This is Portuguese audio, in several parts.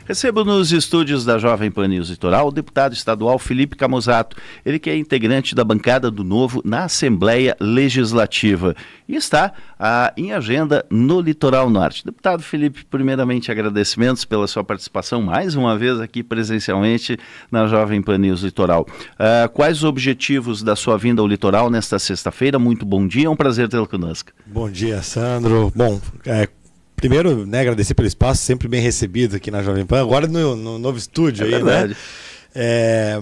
Recebo nos estúdios da Jovem Pan News Litoral o deputado estadual Felipe Camusato, ele que é integrante da bancada do Novo na Assembleia Legislativa e está em agenda no Litoral Norte. Deputado Felipe, primeiramente agradecimentos pela sua participação mais uma vez aqui presencialmente na Jovem Pan News Litoral. Quais os objetivos da sua vinda ao litoral nesta sexta-feira? Muito bom dia, é um prazer tê-lo conosco. Bom dia, Sandro. Bom, primeiro, agradecer pelo espaço, sempre bem recebido aqui na Jovem Pan, agora no novo estúdio aí, verdade. Né?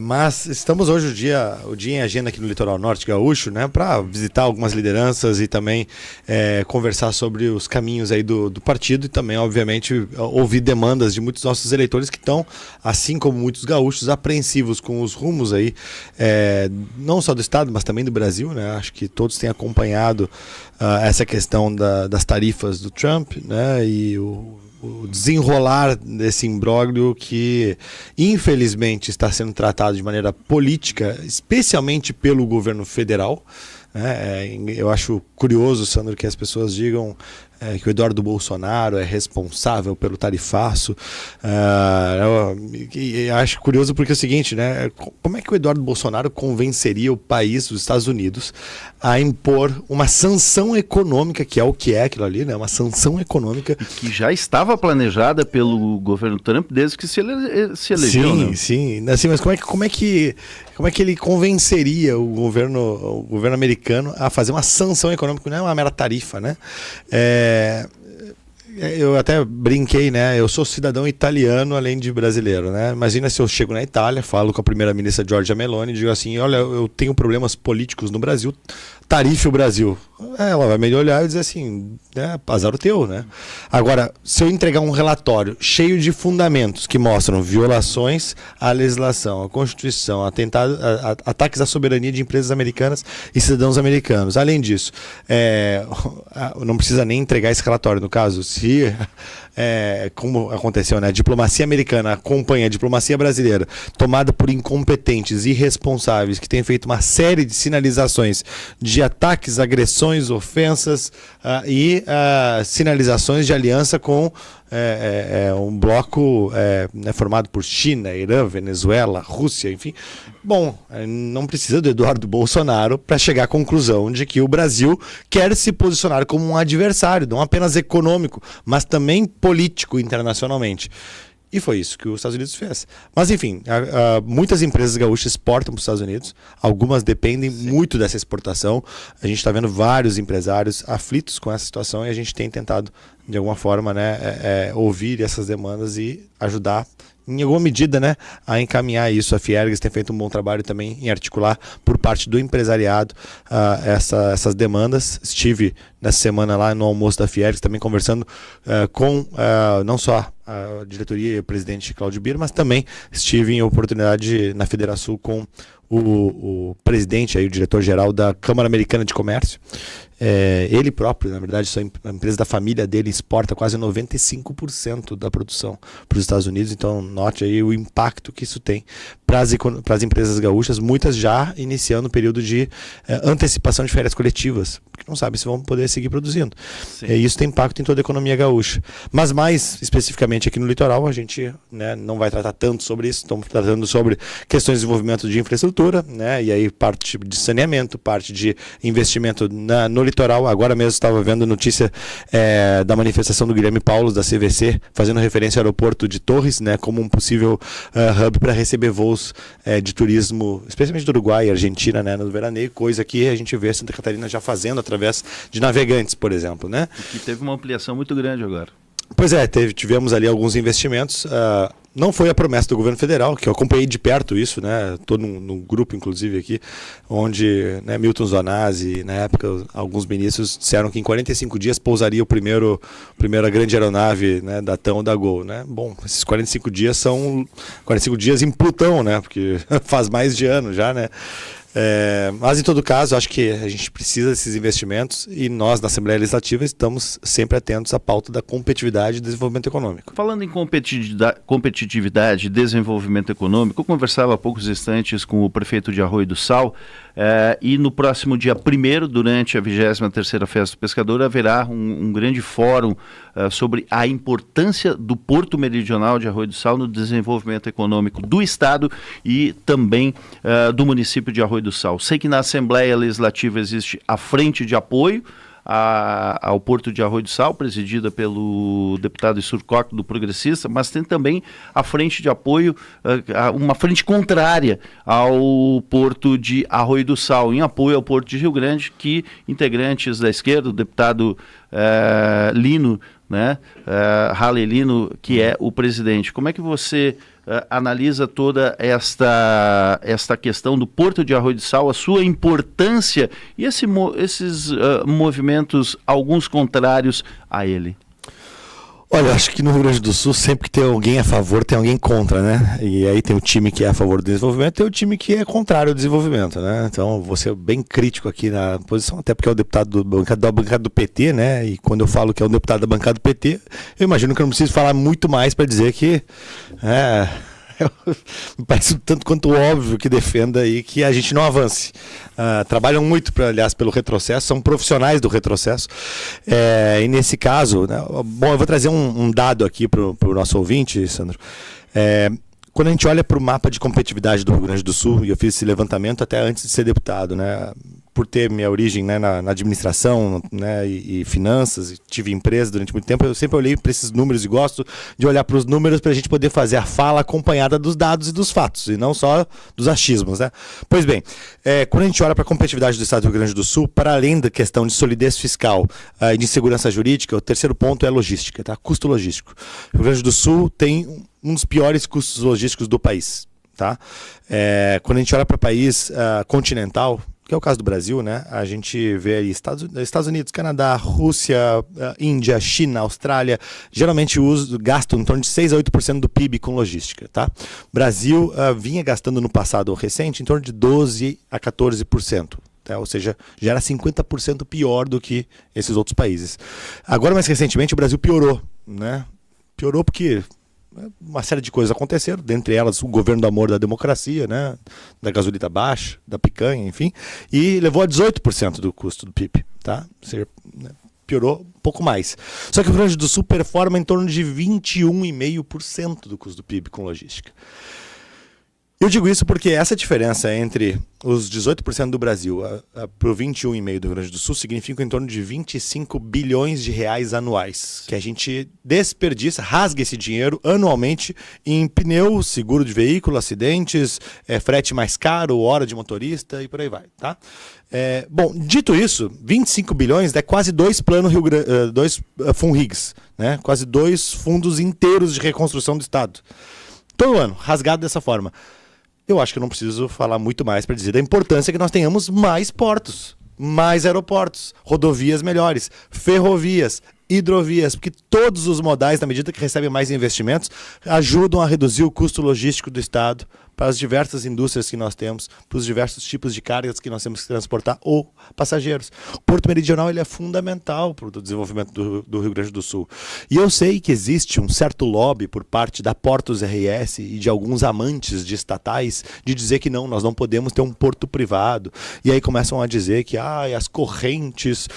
Mas estamos hoje o dia em agenda aqui no Litoral Norte Gaúcho, né, para visitar algumas lideranças e também conversar sobre os caminhos aí do partido e também, obviamente, ouvir demandas de muitos nossos eleitores que estão, assim como muitos gaúchos, apreensivos com os rumos aí, não só do estado, mas também do Brasil, né? Acho que todos têm acompanhado essa questão das tarifas do Trump, né, e o desenrolar desse imbróglio que, infelizmente, está sendo tratado de maneira política, especialmente pelo governo federal. Eu acho curioso, Sandro, que as pessoas digam que o Eduardo Bolsonaro é responsável pelo tarifaço. Eu acho curioso porque é o seguinte, né? Como é que o Eduardo Bolsonaro convenceria o país, os Estados Unidos, a impor uma sanção econômica, que é aquilo ali, né? Uma sanção econômica. Que já estava planejada pelo governo Trump desde que se elegeu. Sim, né? sim. Assim, mas como é que ele convenceria o governo americano a fazer uma sanção econômica? Não é uma mera tarifa, né? Eu até brinquei, né? Eu sou cidadão italiano além de brasileiro, né? Imagina se eu chego na Itália, falo com a primeira-ministra Giorgia Meloni e digo assim, olha, eu tenho problemas políticos no Brasil, tarife o Brasil. Ela vai me olhar e dizer assim, azar o teu, né? Agora, se eu entregar um relatório cheio de fundamentos que mostram violações à legislação, à Constituição, ataques à soberania de empresas americanas e cidadãos americanos. Além disso, não precisa nem entregar esse relatório, no caso, se... como aconteceu, né? A diplomacia americana acompanha a diplomacia brasileira, tomada por incompetentes e irresponsáveis que têm feito uma série de sinalizações de ataques, agressões, ofensas e sinalizações de aliança com um bloco formado por China, Irã, Venezuela, Rússia, enfim. Bom, não precisa do Eduardo Bolsonaro para chegar à conclusão de que o Brasil quer se posicionar como um adversário, não apenas econômico, mas também político internacionalmente. E foi isso que os Estados Unidos fez. Mas, enfim, muitas empresas gaúchas exportam para os Estados Unidos. Algumas dependem muito dessa exportação. A gente está vendo vários empresários aflitos com essa situação e a gente tem tentado, de alguma forma, né, ouvir essas demandas e ajudar, em alguma medida, né, a encaminhar isso. A Fiergs tem feito um bom trabalho também em articular por parte do empresariado essas demandas. Estive nessa semana lá no almoço da Fiergs também conversando com não só a diretoria e o presidente Cláudio Bira, mas também estive em oportunidade na Federação com o presidente, aí, o diretor-geral da Câmara Americana de Comércio. Ele próprio, na verdade, a empresa da família dele exporta quase 95% da produção para os Estados Unidos, então note aí o impacto que isso tem para as empresas gaúchas, muitas já iniciando o período de antecipação de férias coletivas, porque não sabem se vão poder seguir produzindo. E isso tem impacto em toda a economia gaúcha. Mas mais especificamente aqui no litoral, a gente, né, não vai tratar tanto sobre isso, estamos tratando sobre questões de desenvolvimento de infraestrutura, né, e aí parte de saneamento, parte de investimento no litoral. Agora mesmo estava vendo notícia da manifestação do Guilherme Paulos, da CVC, fazendo referência ao aeroporto de Torres, né, como um possível hub para receber voos de turismo, especialmente do Uruguai e Argentina, né, no veraneio, coisa que a gente vê Santa Catarina já fazendo através de navegantes, por exemplo, né? E que teve uma ampliação muito grande agora. Pois tivemos ali alguns investimentos. Não foi a promessa do governo federal, que eu acompanhei de perto isso, né? Estou num grupo, inclusive, aqui, onde, né, Milton Zonazzi, na época, alguns ministros disseram que em 45 dias pousaria a primeira grande aeronave, né, da TAM ou da Gol, né? Bom, esses 45 dias são 45 dias em Plutão, né? Porque faz mais de ano já, né? Mas, em todo caso, acho que a gente precisa desses investimentos e nós, na Assembleia Legislativa, estamos sempre atentos à pauta da competitividade e desenvolvimento econômico. Falando em competitividade e desenvolvimento econômico, eu conversava há poucos instantes com o prefeito de Arroio do Sal e no próximo dia 1º, durante a 23ª Festa do Pescador, haverá um grande fórum sobre a importância do Porto Meridional de Arroio do Sal no desenvolvimento econômico do Estado e também do município de Arroio do Sal. Sei que na Assembleia Legislativa existe a frente de apoio ao Porto de Arroio do Sal, presidida pelo deputado Surcock do Progressista, mas tem também a frente de apoio, uma frente contrária ao Porto de Arroio do Sal, em apoio ao Porto de Rio Grande, que integrantes da esquerda, o deputado Lino, né, Halley Lino, que é o presidente. Como é que você analisa toda esta questão do Porto de Arroio do Sal, a sua importância e esses movimentos, alguns contrários a ele? Olha, acho que no Rio Grande do Sul, sempre que tem alguém a favor, tem alguém contra, né? E aí tem o time que é a favor do desenvolvimento e tem o time que é contrário ao desenvolvimento, né? Então, vou ser bem crítico aqui na posição, até porque é o deputado da bancada do PT, né? E quando eu falo que é um deputado da bancada do PT, eu imagino que eu não preciso falar muito mais para dizer que me parece um tanto quanto óbvio que defenda aí que a gente não avance. Trabalham muito, aliás, pelo retrocesso, são profissionais do retrocesso. E nesse caso, né, bom, eu vou trazer um dado aqui para o nosso ouvinte, Sandro. Quando a gente olha para o mapa de competitividade do Rio Grande do Sul, e eu fiz esse levantamento até antes de ser deputado, né? Por ter minha origem, né, na administração, né, e finanças, e tive empresa durante muito tempo, eu sempre olhei para esses números e gosto de olhar para os números para a gente poder fazer a fala acompanhada dos dados e dos fatos, e não só dos achismos, né? Pois bem, quando a gente olha para a competitividade do Estado do Rio Grande do Sul, para além da questão de solidez fiscal e de segurança jurídica, o terceiro ponto é logística, tá? Custo logístico. O Rio Grande do Sul tem um dos piores custos logísticos do país, tá? Quando a gente olha para o país continental, que é o caso do Brasil, né? A gente vê aí Estados Unidos, Canadá, Rússia, Índia, China, Austrália, geralmente gastam em torno de 6 a 8% do PIB com logística, tá? O Brasil vinha gastando no passado recente em torno de 12 a 14%. Tá? Ou seja, já era 50% pior do que esses outros países. Agora, mais recentemente, o Brasil piorou, né? Piorou porque uma série de coisas aconteceram, dentre elas o governo do amor da democracia, né, da gasolina baixa, da picanha, enfim, e levou a 18% do custo do PIB, tá? Ou seja, né, piorou um pouco mais. Só que o Rio Grande do Sul performa em torno de 21,5% do custo do PIB com logística. Eu digo isso porque essa diferença entre os 18% do Brasil para o 21,5% do Rio Grande do Sul significa em torno de 25 bilhões de reais anuais, que a gente desperdiça, rasga esse dinheiro anualmente em pneu, seguro de veículo, acidentes, frete mais caro, hora de motorista e por aí vai, tá? Bom, dito isso, 25 bilhões é quase 2 planos dois FUNRIGs, né? Quase 2 fundos inteiros de reconstrução do Estado. Todo ano, rasgado dessa forma. Eu acho que eu não preciso falar muito mais para dizer da importância que nós tenhamos mais portos, mais aeroportos, rodovias melhores, ferrovias, hidrovias, porque todos os modais, na medida que recebem mais investimentos, ajudam a reduzir o custo logístico do Estado para as diversas indústrias que nós temos, para os diversos tipos de cargas que nós temos que transportar ou passageiros. O Porto Meridional ele é fundamental para o desenvolvimento do Rio Grande do Sul. E eu sei que existe um certo lobby por parte da Portos RS e de alguns amantes de estatais de dizer que não, nós não podemos ter um porto privado. E aí começam a dizer que as correntes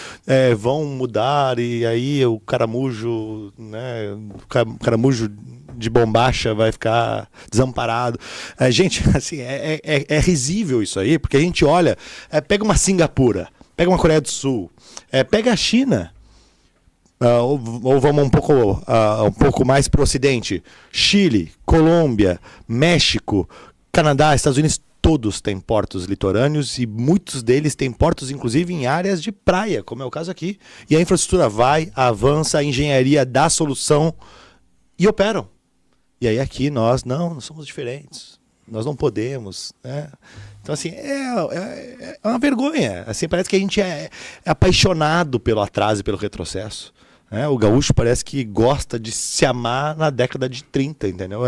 vão mudar e aí o caramujo, né, o caramujo de bombacha vai ficar desamparado. Gente, assim, é risível isso aí, porque a gente olha, pega uma Singapura, pega uma Coreia do Sul, pega a China, ou vamos um pouco mais para o Ocidente, Chile, Colômbia, México, Canadá, Estados Unidos, todos têm portos litorâneos e muitos deles têm portos, inclusive, em áreas de praia, como é o caso aqui. E a infraestrutura vai, avança, a engenharia dá solução e operam. E aí aqui nós somos diferentes, nós não podemos, né? Então assim, é uma vergonha, assim, parece que a gente é apaixonado pelo atraso e pelo retrocesso. O gaúcho parece que gosta de se amar na década de 30, entendeu?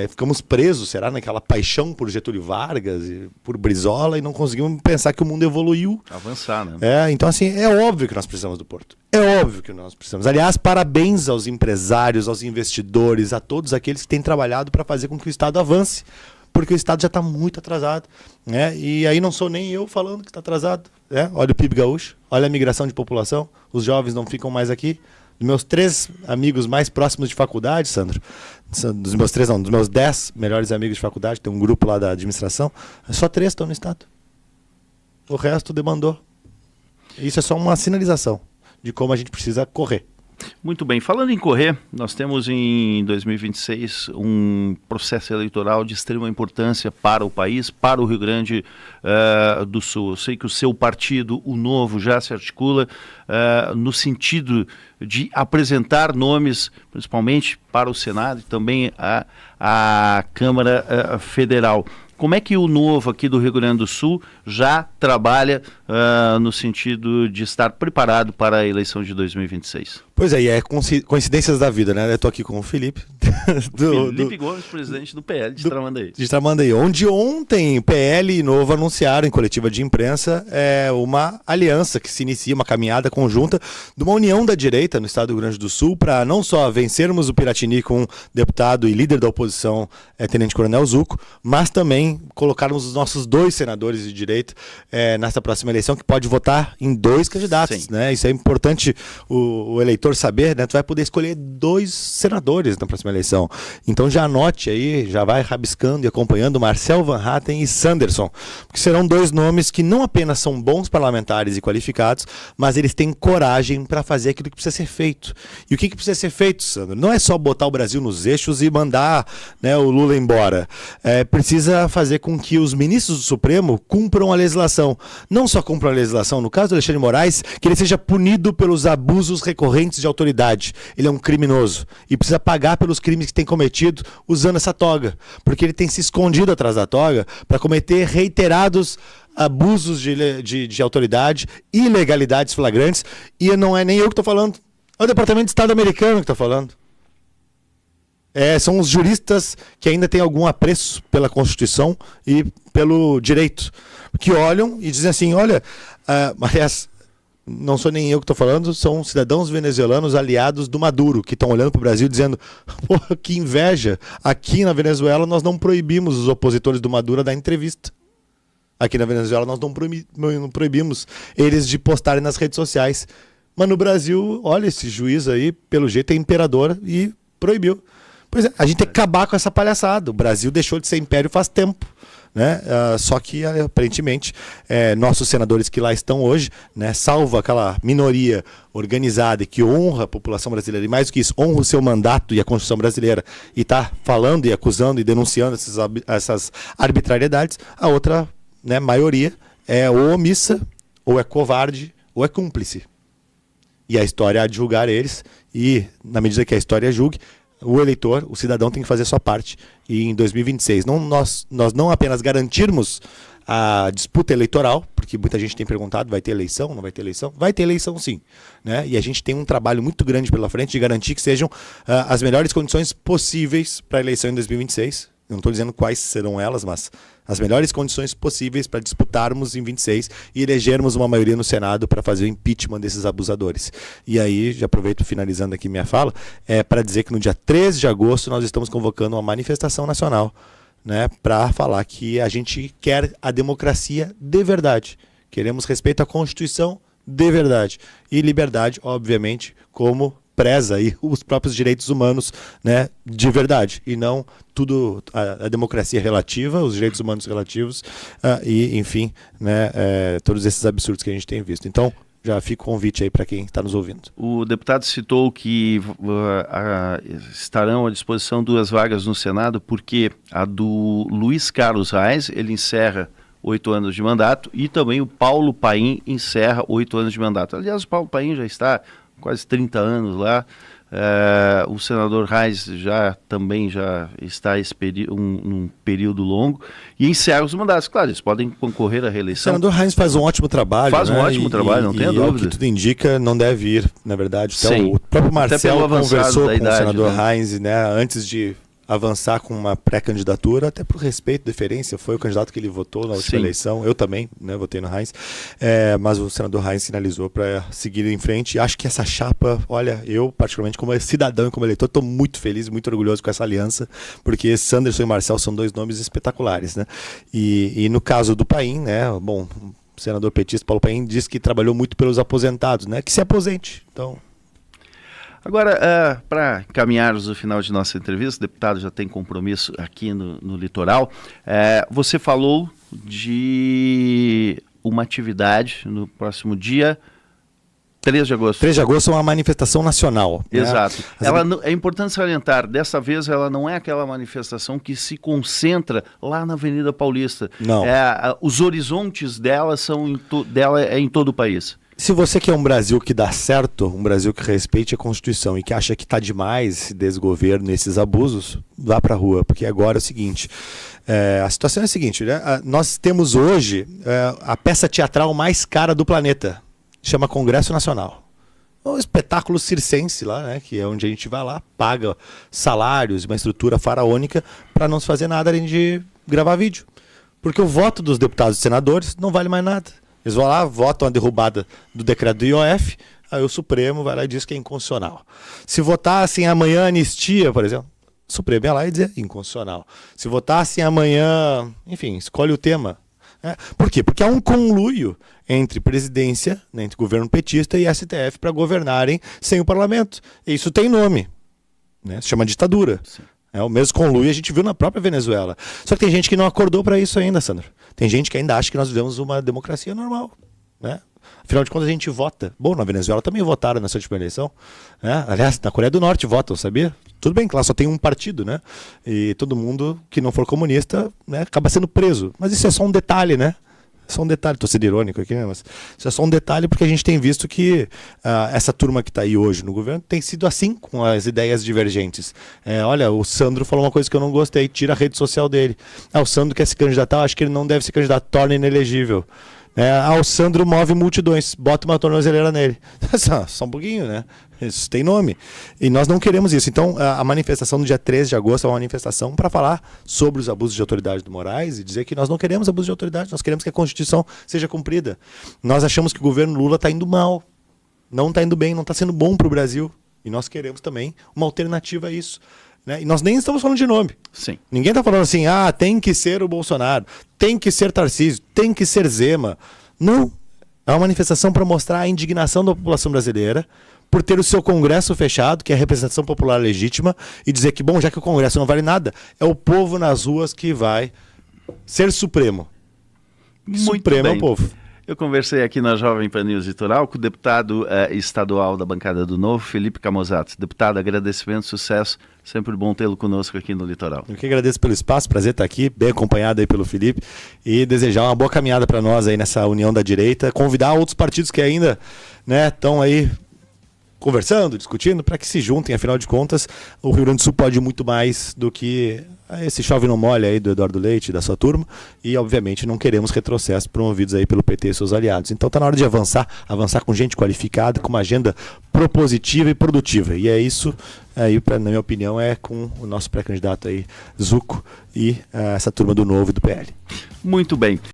Ficamos presos, será, naquela paixão por Getúlio Vargas, e por Brizola, e não conseguimos pensar que o mundo evoluiu. Avançar, né? Então, assim, é óbvio que nós precisamos do Porto. É óbvio que nós precisamos. Aliás, parabéns aos empresários, aos investidores, a todos aqueles que têm trabalhado para fazer com que o Estado avance. Porque o Estado já está muito atrasado. E aí não sou nem eu falando que está atrasado. Olha o PIB gaúcho, olha a migração de população, os jovens não ficam mais aqui. Dos meus 3 amigos mais próximos de faculdade, Sandro, dos meus 10 melhores amigos de faculdade, tem um grupo lá da administração, só 3 estão no Estado. O resto demandou. Isso é só uma sinalização de como a gente precisa correr. Muito bem. Falando em correr, nós temos em 2026 um processo eleitoral de extrema importância para o país, para o Rio Grande do Sul. Eu sei que o seu partido, o Novo, já se articula no sentido de apresentar nomes, principalmente para o Senado e também a Câmara Federal. Como é que o Novo aqui do Rio Grande do Sul já trabalha no sentido de estar preparado para a eleição de 2026? Pois é coincidências da vida, né? Eu tô aqui com o Felipe. Felipe Gomes, presidente do PL de Tramandaí. De Tramandaí, onde ontem PL e Novo anunciaram em coletiva de imprensa uma aliança que se inicia, uma caminhada conjunta de uma união da direita no estado do Rio Grande do Sul para não só vencermos o Piratini com deputado e líder da oposição, Tenente Coronel Zuco, mas também colocarmos os nossos 2 senadores de direita nessa próxima eleição, que pode votar em 2 candidatos. Né? Isso é importante o eleitor saber, né? Tu vai poder escolher 2 senadores na próxima eleição. Então já anote aí, já vai rabiscando e acompanhando Marcel Van Hatten e Sanderson, porque serão 2 nomes que não apenas são bons parlamentares e qualificados, mas eles têm coragem para fazer aquilo que precisa ser feito. E o que precisa ser feito, Sandro? Não é só botar o Brasil nos eixos e mandar, né, o Lula embora. Precisa fazer com que os ministros do Supremo cumpram a legislação. Não só cumpram a legislação, no caso do Alexandre de Moraes, que ele seja punido pelos abusos recorrentes de autoridade. Ele é um criminoso e precisa pagar pelos crimes que tem cometido usando essa toga, porque ele tem se escondido atrás da toga para cometer reiterados abusos de autoridade, ilegalidades flagrantes, e não é nem eu que estou falando, é o Departamento de Estado americano que está falando. São os juristas que ainda têm algum apreço pela Constituição e pelo direito, que olham e dizem assim, olha, aliás, não sou nem eu que estou falando, são cidadãos venezuelanos aliados do Maduro, que estão olhando para o Brasil dizendo, pô, que inveja, aqui na Venezuela nós não proibimos os opositores do Maduro a dar entrevista. Aqui na Venezuela nós não proibimos eles de postarem nas redes sociais. Mas no Brasil, olha, esse juiz aí, pelo jeito é imperador e proibiu. Pois é, a gente tem que acabar com essa palhaçada. O Brasil deixou de ser império faz tempo. Né? Só que aparentemente nossos senadores que lá estão hoje, né, salvo aquela minoria organizada e que honra a população brasileira, e mais do que isso, honra o seu mandato e a Constituição brasileira, e está falando e acusando e denunciando essas arbitrariedades, a outra, né, maioria é ou omissa, ou é covarde, ou é cúmplice. E a história há de julgar eles, e na medida que a história julgue, o eleitor, o cidadão tem que fazer a sua parte. E em 2026, nós não apenas garantirmos a disputa eleitoral, porque muita gente tem perguntado, vai ter eleição, não vai ter eleição? Vai ter eleição sim. Né? E a gente tem um trabalho muito grande pela frente de garantir que sejam as melhores condições possíveis para a eleição em 2026. Eu não estou dizendo quais serão elas, mas as melhores condições possíveis para disputarmos em 26 e elegermos uma maioria no Senado para fazer o impeachment desses abusadores. E aí, já aproveito finalizando aqui minha fala, para dizer que no dia 13 de agosto nós estamos convocando uma manifestação nacional, né, para falar que a gente quer a democracia de verdade. Queremos respeito à Constituição de verdade. E liberdade, obviamente, como preza aí os próprios direitos humanos, né, de verdade, e não tudo a democracia relativa, os direitos humanos relativos, e enfim, né, todos esses absurdos que a gente tem visto. Então, já fica o convite aí para quem está nos ouvindo. O deputado citou que estarão à disposição 2 vagas no Senado, porque a do Luiz Carlos Reis, ele encerra 8 anos de mandato, e também o Paulo Paim encerra 8 anos de mandato. Aliás, o Paulo Paim já está quase 30 anos lá, O senador Reis também já está num período longo e encerra os mandatos. Claro, eles podem concorrer à reeleição. O senador Reis faz um ótimo trabalho. Faz um ótimo trabalho, não tenha dúvida. O que tudo indica, não deve ir, na verdade. Então, sim, o próprio Marcelo conversou com o senador Reis, né, antes de avançar com uma pré-candidatura, até por respeito, deferência, foi o candidato que ele votou na última eleição, eu também, né, votei no Reis, mas o senador Reis sinalizou para seguir em frente, e acho que essa chapa, olha, eu particularmente como cidadão e como eleitor, estou muito feliz, muito orgulhoso com essa aliança, porque Sanderson e Marcel são dois nomes espetaculares, né, e no caso do Paim, né, bom, o senador petista Paulo Paim disse que trabalhou muito pelos aposentados, né, que se aposente, então... Agora, para caminharmos o final de nossa entrevista, o deputado já tem compromisso aqui no litoral. Você falou de uma atividade no próximo dia 3 de agosto. 3 de agosto é uma manifestação nacional. Exato. Né? É importante salientar, dessa vez ela não é aquela manifestação que se concentra lá na Avenida Paulista. Não. Os horizontes dela é em todo o país. Se você quer um Brasil que dá certo, um Brasil que respeite a Constituição e que acha que está demais esse desgoverno, esses abusos, vá para a rua, porque agora é o seguinte, a situação é a seguinte, né? Nós temos hoje a peça teatral mais cara do planeta, chama Congresso Nacional. Um espetáculo circense lá, né? Que é onde a gente vai lá, paga salários, uma estrutura faraônica para não se fazer nada além de gravar vídeo. Porque o voto dos deputados e senadores não vale mais nada. Eles vão lá, votam a derrubada do decreto do IOF, aí o Supremo vai lá e diz que é inconstitucional. Se votassem amanhã anistia, por exemplo, o Supremo ia lá e dizer inconstitucional. Se votassem amanhã, enfim, escolhe o tema. Por quê? Porque há um conluio entre presidência, né, entre governo petista e STF para governarem sem o parlamento. E isso tem nome, né? Se chama ditadura. Sim. O mesmo conluio a gente viu na própria Venezuela. Só que tem gente que não acordou para isso ainda, Sandro. Tem gente que ainda acha que nós vivemos uma democracia normal, né? Afinal de contas a gente vota. Bom, na Venezuela também votaram nessa última eleição, né? Aliás, na Coreia do Norte votam, sabia? Tudo bem que lá só tem um partido, né? E todo mundo que não for comunista, né, acaba sendo preso. Mas isso é só um detalhe, né? Só um detalhe, estou sendo irônico aqui, né? Mas isso é só um detalhe porque a gente tem visto que essa turma que está aí hoje no governo tem sido assim com as ideias divergentes. Olha, o Sandro falou uma coisa que eu não gostei, tira a rede social dele. O Sandro quer se candidatar, acho que ele não deve se candidatar, torna inelegível. O Sandro move multidões, bota uma tornozeleira nele. Só um pouquinho, né? Isso tem nome. E nós não queremos isso. Então, a manifestação do dia 13 de agosto é uma manifestação para falar sobre os abusos de autoridade do Moraes e dizer que nós não queremos abuso de autoridade, nós queremos que a Constituição seja cumprida. Nós achamos que o governo Lula está indo mal, não está indo bem, não está sendo bom para o Brasil. E nós queremos também uma alternativa a isso. Né? E nós nem estamos falando de nome. Sim. Ninguém está falando assim, tem que ser o Bolsonaro, tem que ser Tarcísio, tem que ser Zema. Não. É uma manifestação para mostrar a indignação da população brasileira por ter o seu Congresso fechado, que é a representação popular legítima, e dizer que, bom, já que o Congresso não vale nada, é o povo nas ruas que vai ser supremo. Muito supremo bem. É o povo. Eu conversei aqui na Jovem Pan News Litoral com o deputado estadual da bancada do Novo, Felipe Camozato. Deputado, agradecimento, sucesso, sempre bom tê-lo conosco aqui no Litoral. Eu que agradeço pelo espaço, prazer estar aqui, bem acompanhado aí pelo Felipe, e desejar uma boa caminhada para nós aí nessa união da direita, convidar outros partidos que ainda estão aí conversando, discutindo, para que se juntem, afinal de contas, o Rio Grande do Sul pode muito mais do que esse chove não molha aí do Eduardo Leite e da sua turma, e obviamente não queremos retrocessos promovidos aí pelo PT e seus aliados. Então está na hora de avançar com gente qualificada, com uma agenda propositiva e produtiva, e é isso aí, na minha opinião, é com o nosso pré-candidato aí, Zucco, e essa turma do Novo e do PL. Muito bem.